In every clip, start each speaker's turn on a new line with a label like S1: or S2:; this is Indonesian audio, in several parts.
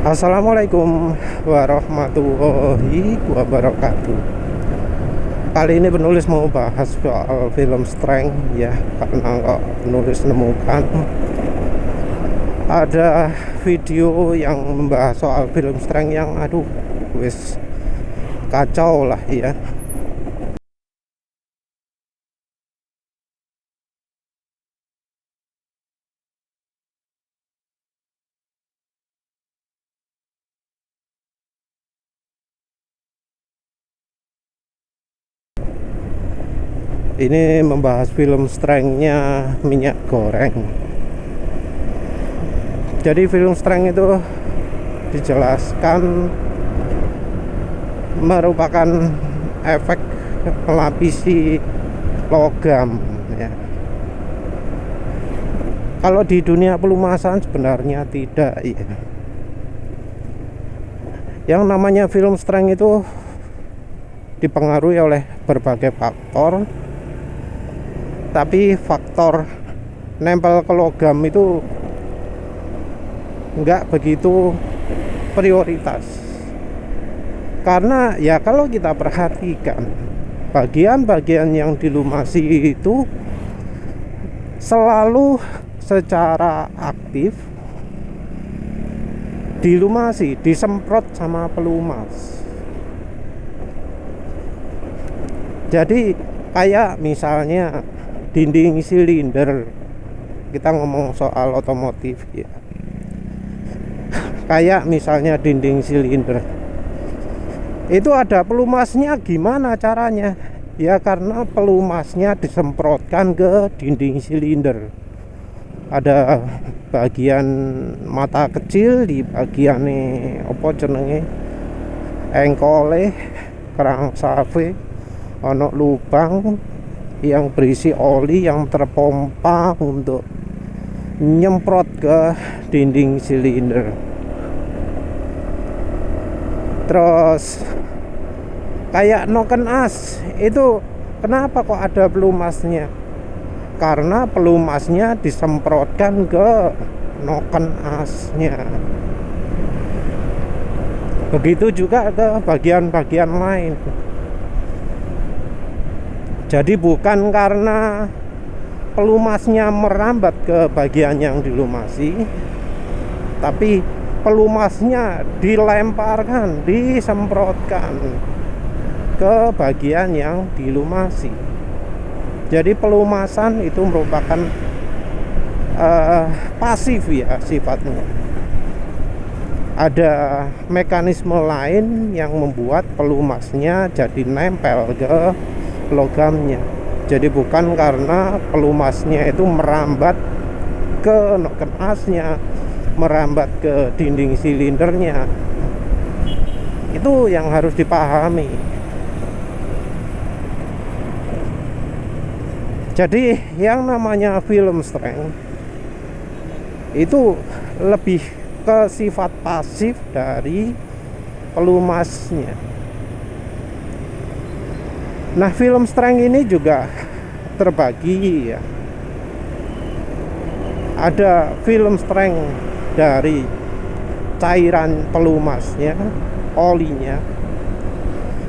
S1: Assalamualaikum warahmatullahi wabarakatuh. Kali ini penulis mau bahas soal film Strength ya, karena kok penulis menemukan ada video yang membahas soal film Strength yang wis kacau lah ya. Ini membahas film Strength-nya minyak goreng. Jadi film Strength itu dijelaskan merupakan efek melapisi logam ya. Kalau di dunia pelumasan sebenarnya tidak ya. Yang namanya film Strength itu dipengaruhi oleh berbagai faktor, tapi faktor nempel ke logam itu enggak begitu prioritas. Karena ya kalau kita perhatikan bagian-bagian yang dilumasi itu selalu secara aktif dilumasi, disemprot sama pelumas. Jadi kayak misalnya dinding silinder, kita ngomong soal otomotif ya, kayak misalnya dinding silinder itu ada pelumasnya. Gimana caranya? Ya karena pelumasnya disemprotkan ke dinding silinder. Ada bagian mata kecil di bagian apa jenenge engkole kerang save, ono lubang yang berisi oli yang terpompa untuk nyemprot ke dinding silinder. Terus kayak noken as itu, kenapa kok ada pelumasnya? Karena pelumasnya disemprotkan ke noken asnya. Begitu juga ke bagian-bagian lain. Jadi bukan karena pelumasnya merambat ke bagian yang dilumasi, tapi pelumasnya dilemparkan, disemprotkan ke bagian yang dilumasi. Jadi pelumasan itu merupakan pasif ya sifatnya. Ada mekanisme lain yang membuat pelumasnya jadi nempel ke logamnya. Jadi bukan karena pelumasnya itu merambat ke noken asnya, merambat ke dinding silindernya. Itu yang harus dipahami. Jadi yang namanya film Strength itu lebih ke sifat pasif dari pelumasnya. Nah, film Strength ini juga terbagi ya. Ada film Strength dari cairan pelumasnya, olinya.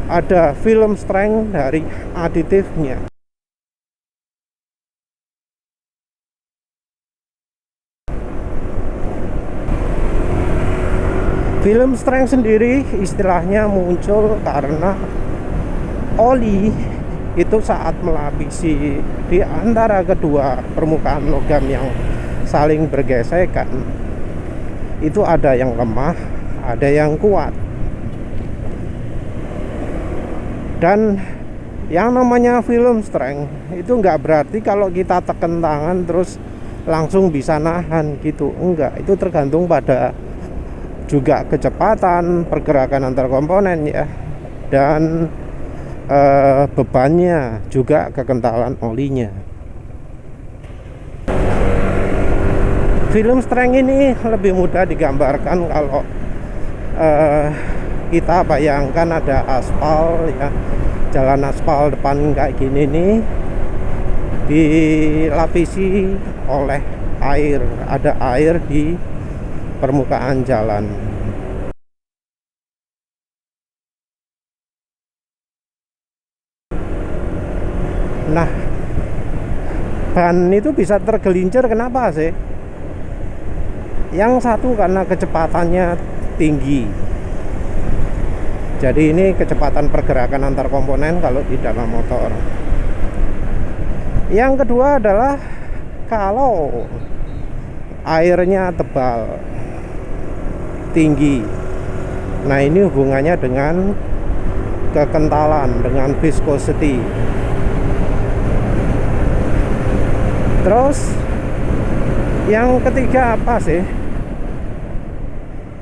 S1: Ada film Strength dari aditifnya. Film Strength sendiri istilahnya muncul karena oli itu saat melapisi di antara kedua permukaan logam yang saling bergesekan, itu ada yang lemah, ada yang kuat. Dan yang namanya film Strength itu enggak berarti kalau kita tekan tangan terus langsung bisa nahan gitu, enggak. Itu tergantung pada juga kecepatan pergerakan antar komponen ya, dan bebannya, juga kekentalan olinya. Film Strength ini lebih mudah digambarkan kalau kita bayangkan ada aspal ya, jalan aspal depan kayak gini nih, dilapisi oleh air, ada air di permukaan jalan. Nah, ban itu bisa tergelincir kenapa sih? Yang satu karena kecepatannya tinggi. Jadi ini kecepatan pergerakan antar komponen kalau di dalam motor. Yang kedua adalah kalau airnya tebal, tinggi. Nah, ini hubungannya dengan kekentalan, dengan viscosity. Terus yang ketiga apa sih?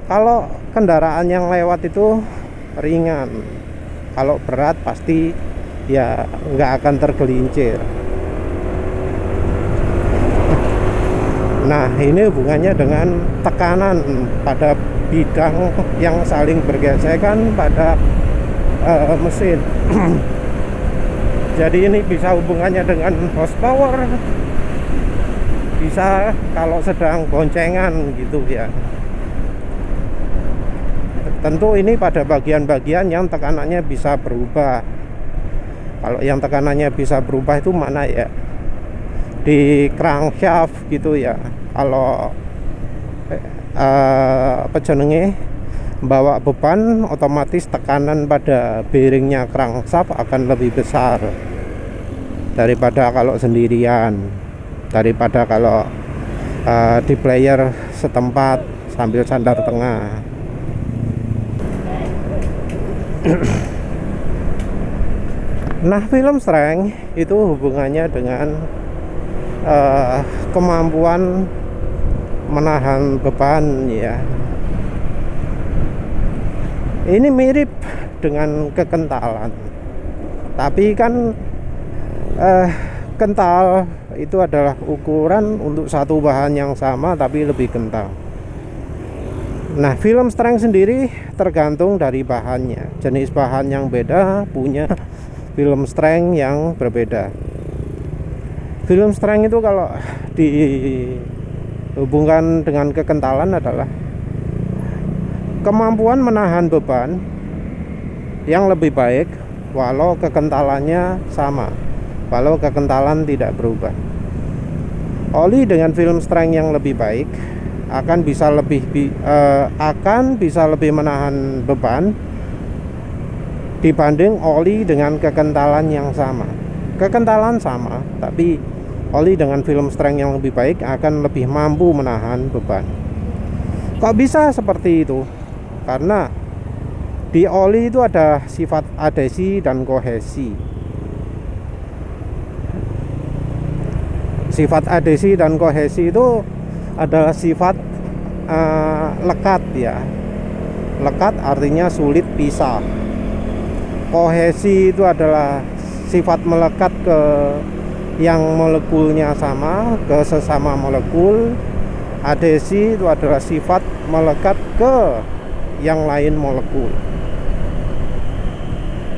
S1: Kalau kendaraan yang lewat itu ringan, kalau berat pasti ya nggak akan tergelincir. Nah, ini hubungannya dengan tekanan pada bidang yang saling bergesekan pada mesin. Jadi ini bisa hubungannya dengan horsepower, bisa kalau sedang goncengan gitu ya. Tentu ini pada bagian-bagian yang tekanannya bisa berubah. Kalau yang tekanannya bisa berubah itu mana ya? Di crankshaft gitu ya. Kalau apa jenenge, bawa beban, otomatis tekanan pada bearingnya crankshaft akan lebih besar daripada kalau sendirian, daripada kalau di player setempat sambil sandar tengah. Nah, film strength itu hubungannya dengan kemampuan menahan beban ya. Ini mirip dengan kekentalan, tapi kan kental itu adalah ukuran untuk satu bahan yang sama tapi lebih kental. Nah, film strength sendiri tergantung dari bahannya. Jenis bahan yang beda punya film strength yang berbeda. Film strength itu kalau dihubungkan dengan kekentalan adalah kemampuan menahan beban yang lebih baik walau kekentalannya sama, walau kekentalan tidak berubah. Oli dengan film strength yang lebih baik akan bisa lebih menahan beban dibanding oli dengan kekentalan yang sama. Kekentalan sama, tapi oli dengan film strength yang lebih baik akan lebih mampu menahan beban. Kok bisa seperti itu? Karena di oli itu ada sifat adhesi dan kohesi. Sifat adhesi dan kohesi itu adalah sifat lekat ya. Lekat artinya sulit pisah. Kohesi itu adalah sifat melekat ke yang molekulnya sama, ke sesama molekul. Adhesi itu adalah sifat melekat ke yang lain molekul.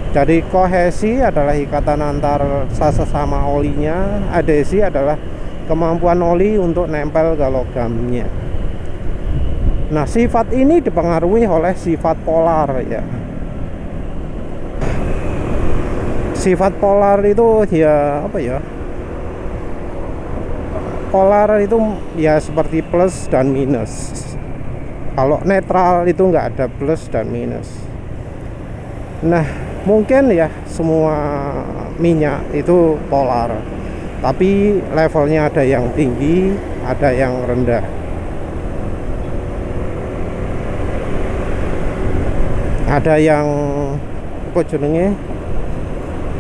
S1: Jadi kohesi adalah ikatan antar sesama olinya, adhesi adalah kemampuan oli untuk nempel ke logamnya. Nah, sifat ini dipengaruhi oleh sifat polar ya. Sifat polar itu ya apa ya? Polar itu ya seperti plus dan minus. Kalau netral itu nggak ada plus dan minus. Nah, mungkin ya semua minyak itu polar, tapi levelnya ada yang tinggi, ada yang rendah. Ada yang apa jenenge,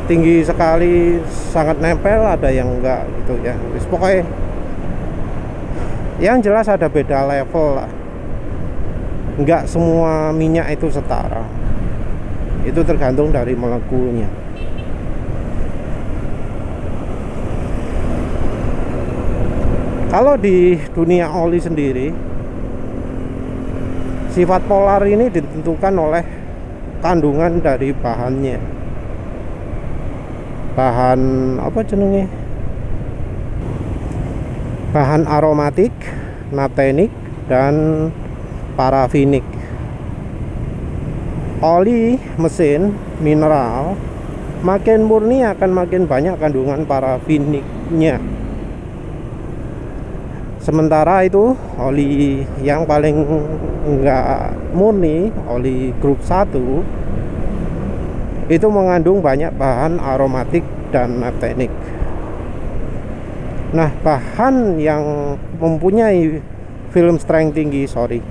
S1: tinggi sekali sangat nempel, ada yang enggak gitu ya. Terus pokoknya yang jelas ada beda level lah. Enggak semua minyak itu setara. Itu tergantung dari molekulnya. Kalau di dunia oli sendiri, sifat polar ini ditentukan oleh kandungan dari bahannya. Bahan apa jenenge? Bahan aromatik, naptenik, dan parafinik. Oli mesin mineral makin murni akan makin banyak kandungan parafiniknya. Sementara itu oli yang paling enggak murni, oli grup 1, itu mengandung banyak bahan aromatik dan naphtenik. Nah, bahan yang mempunyai film strength tinggi,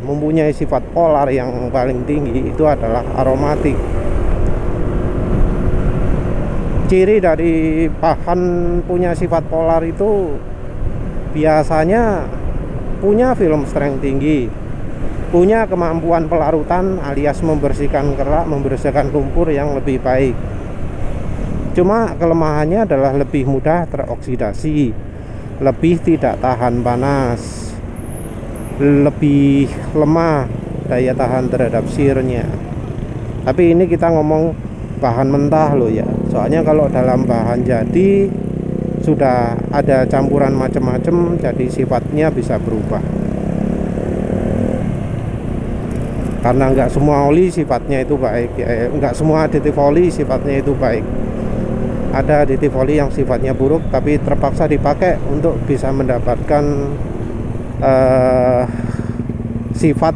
S1: mempunyai sifat polar yang paling tinggi itu adalah aromatik. Ciri dari bahan punya sifat polar itu biasanya punya film strength tinggi, punya kemampuan pelarutan alias membersihkan kerak, membersihkan lumpur yang lebih baik. Cuma kelemahannya adalah lebih mudah teroksidasi, lebih tidak tahan panas, lebih lemah daya tahan terhadap shearnya. Tapi ini kita ngomong bahan mentah loh ya, soalnya kalau dalam bahan jadi sudah ada campuran macam-macam, jadi sifatnya bisa berubah. Karena nggak semua oli sifatnya itu baik ya, nggak semua aditif oli sifatnya itu baik. Ada aditif oli yang sifatnya buruk tapi terpaksa dipakai untuk bisa mendapatkan sifat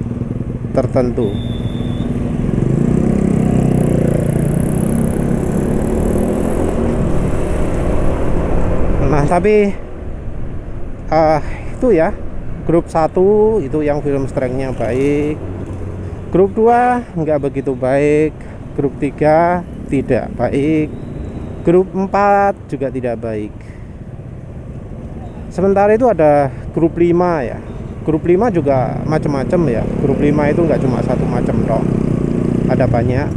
S1: tertentu. Nah, tapi itu ya, grup 1 itu yang film strength-nya baik. Grup 2 nggak begitu baik. Grup 3 tidak baik. Grup 4 juga tidak baik. Sementara itu ada grup 5 ya. Grup 5 juga macam-macam ya. Grup 5 itu nggak cuma satu macam dong. Ada banyak.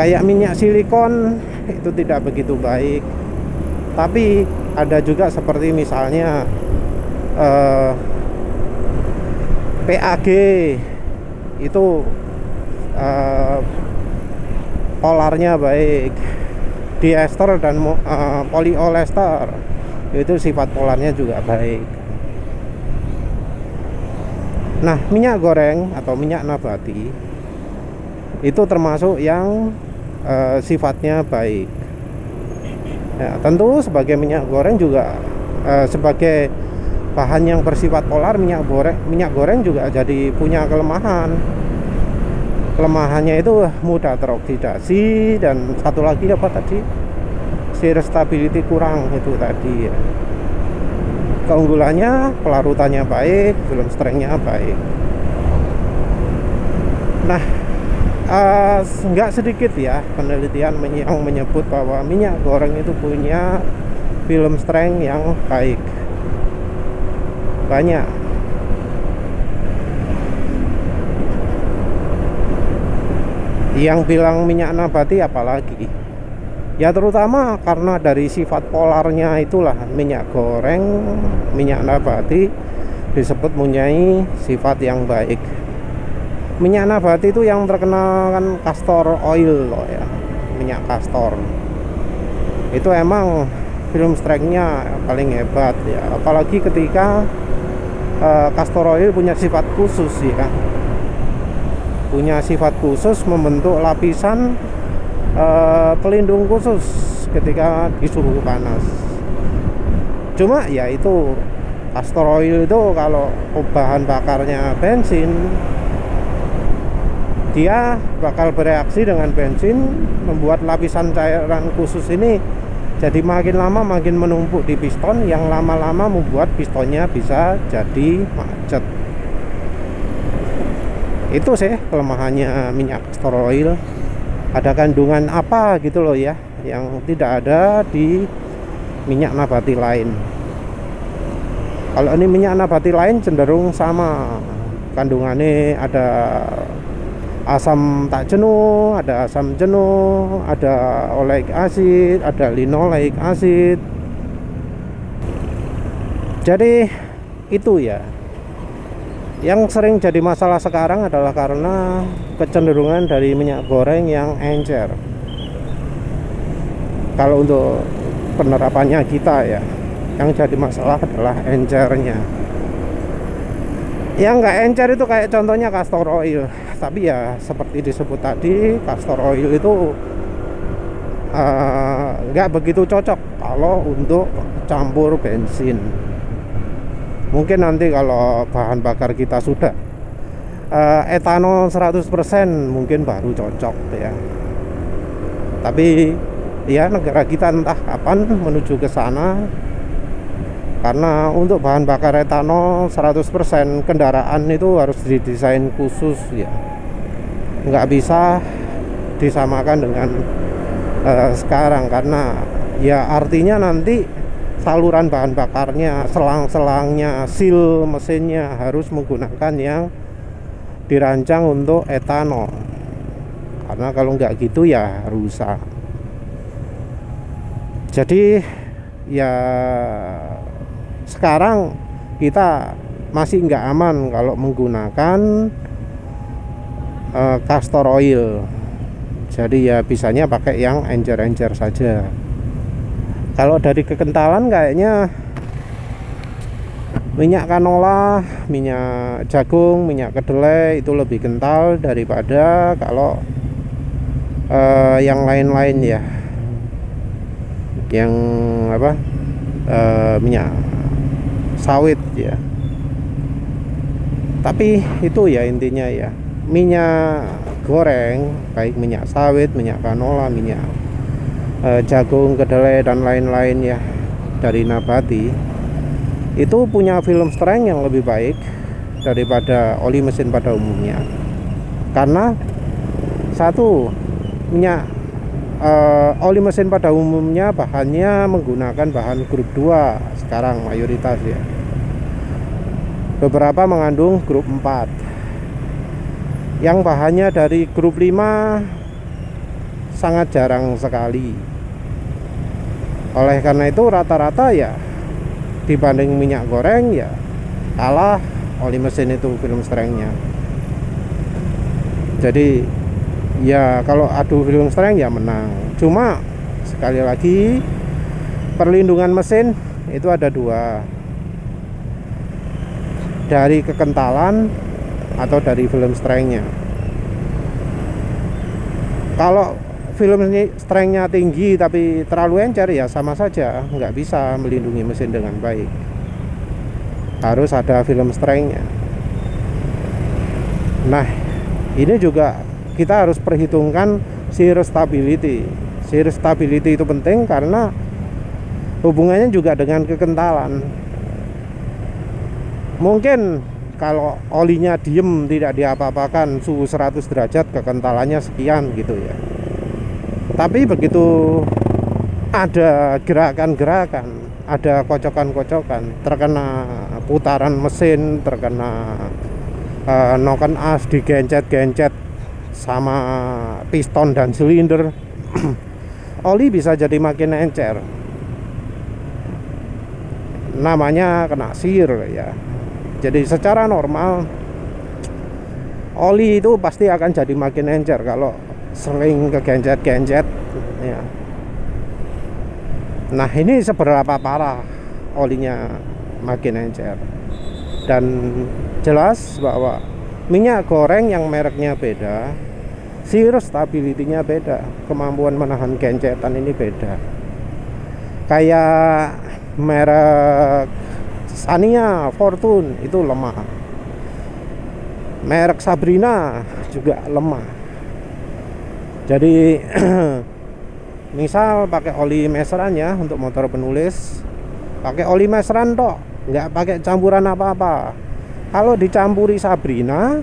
S1: Kayak minyak silikon itu tidak begitu baik. Tapi ada juga seperti misalnya PAG itu polarnya baik. Diester dan polyolester itu sifat polarnya juga baik. Nah, minyak goreng atau minyak nabati itu termasuk yang sifatnya baik. Ya, tentu sebagai minyak goreng juga sebagai bahan yang bersifat polar, minyak goreng juga jadi punya kelemahan. Kelemahannya itu mudah teroksidasi, dan satu lagi apa tadi, shear stability kurang itu tadi ya. Keunggulannya pelarutannya baik, film strength-nya baik. Nah, nggak sedikit ya penelitian yang menyebut bahwa minyak goreng itu punya film strength yang baik. Banyak. Yang bilang minyak nabati apalagi. Ya terutama karena dari sifat polarnya itulah minyak goreng, minyak nabati disebut mempunyai sifat yang baik. Minyak nabati itu yang terkenal kan castor oil loh ya, minyak castor. Itu emang film strength-nya paling hebat ya, apalagi ketika castor oil punya sifat khusus ya. Punya sifat khusus membentuk lapisan pelindung khusus ketika di suhu panas. Cuma ya itu castor oil itu kalau bahan bakarnya bensin, dia bakal bereaksi dengan bensin, membuat lapisan cairan khusus ini jadi makin lama makin menumpuk di piston, yang lama-lama membuat pistonnya bisa jadi macet. Itu sih kelemahannya minyak castor oil. Ada kandungan apa gitu loh ya yang tidak ada di minyak nabati lain. Kalau ini minyak nabati lain cenderung sama kandungannya, ada asam tak jenuh, ada asam jenuh, ada oleic acid, ada linoleic acid. Jadi itu ya. Yang sering jadi masalah sekarang adalah karena kecenderungan dari minyak goreng yang encer. Kalau untuk penerapannya kita ya, yang jadi masalah adalah encernya. Yang nggak encer itu kayak contohnya castor oil. Tapi ya seperti disebut tadi, castor oil itu nggak begitu cocok kalau untuk campur bensin. Mungkin nanti kalau bahan bakar kita sudah etanol 100% mungkin baru cocok ya. Tapi ya negara kita entah kapan menuju ke sana, karena untuk bahan bakar etanol 100% kendaraan itu harus didesain khusus ya, nggak bisa disamakan dengan sekarang, karena ya artinya nanti saluran bahan bakarnya, selang-selangnya, seal mesinnya harus menggunakan yang dirancang untuk etanol, karena kalau nggak gitu ya rusak. Jadi ya sekarang kita masih nggak aman kalau menggunakan castor oil. Jadi ya bisanya pakai yang encer-encer saja. Kalau dari kekentalan kayaknya minyak canola, minyak jagung, minyak kedelai itu lebih kental daripada kalau yang lain-lain ya. Yang apa? Minyak sawit ya. Tapi itu ya intinya ya, minyak goreng baik minyak sawit, minyak canola, minyak jagung, kedelai dan lain-lain ya dari nabati itu punya film strength yang lebih baik daripada oli mesin pada umumnya. Karena satu, minyak oli mesin pada umumnya bahannya menggunakan bahan grup 2 sekarang mayoritas ya. Beberapa mengandung grup 4. Yang bahannya dari grup 5 sangat jarang sekali. Oleh karena itu rata-rata ya dibanding minyak goreng ya kalah oli mesin itu film strength-nya. Jadi ya kalau adu film strength ya menang. Cuma sekali lagi perlindungan mesin itu ada 2, dari kekentalan atau dari film strength-nya. Kalau film strength-nya tinggi tapi terlalu encer ya sama saja, nggak bisa melindungi mesin dengan baik. Harus ada film strength-nya. Nah, ini juga kita harus perhitungkan shear stability. Shear stability itu penting karena hubungannya juga dengan kekentalan. Mungkin kalau olinya diem tidak diapa-apakan, suhu 100 derajat kekentalannya sekian gitu ya. Tapi begitu ada gerakan-gerakan, ada kocokan-kocokan, terkena putaran mesin, terkena noken as, digencet-gencet sama piston dan silinder, oli bisa jadi makin encer. Namanya kena shear ya. Jadi secara normal oli itu pasti akan jadi makin encer kalau sering kegencet-gencet ya. Nah, ini seberapa parah olinya makin encer. Dan jelas bahwa minyak goreng yang mereknya beda, shear stability-nya beda, kemampuan menahan gencetan ini beda. Kayak merek Scania, Fortune itu lemah. Merek Sabrina juga lemah. Jadi misal pakai oli meseran ya untuk motor penulis, pakai oli meseran toh, nggak pakai campuran apa-apa. Kalau dicampuri Sabrina,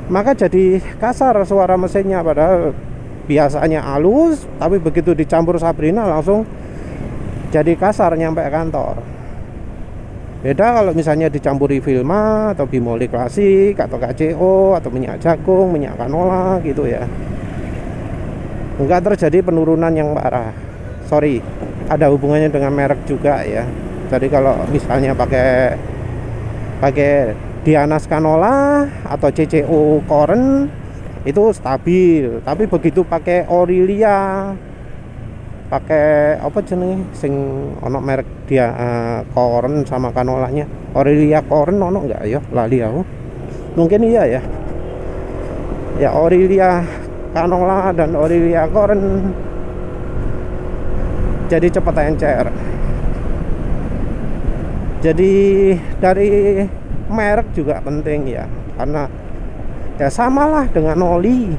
S1: maka jadi kasar suara mesinnya, padahal biasanya halus, tapi begitu dicampur Sabrina langsung jadi kasar nyampe kantor. Beda kalau misalnya dicampuri Vilma atau Bimoli klasik atau KCO atau minyak jagung, minyak canola gitu ya, enggak terjadi penurunan yang parah. Sorry, ada hubungannya dengan merek juga ya. Jadi kalau misalnya pakai Dianas canola atau CCO Koren itu stabil, tapi begitu pakai Aurelia, pakai apa jenenge sing ono merek dia Koren sama kanolanya, Aurelia Koren ono enggak ya, lali aku. Mungkin iya ya. Ya Aurelia canola dan Aurelia Koren jadi cepat encer. Jadi dari merek juga penting ya, karena ya samalah dengan oli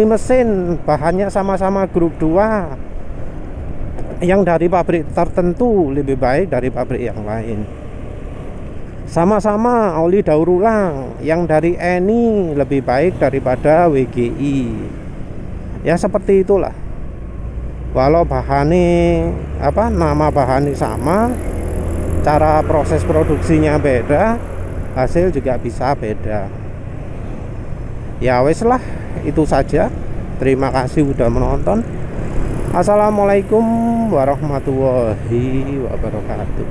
S1: mesin, bahannya sama-sama grup 2, yang dari pabrik tertentu lebih baik dari pabrik yang lain. Sama-sama oli daur ulang, yang dari Eni lebih baik daripada WGI. Ya seperti itulah. Walau bahannya nama bahannya sama, cara proses produksinya beda, hasil juga bisa beda. Ya wes lah, itu saja. Terima kasih udah menonton. Assalamualaikum warahmatullahi wabarakatuh.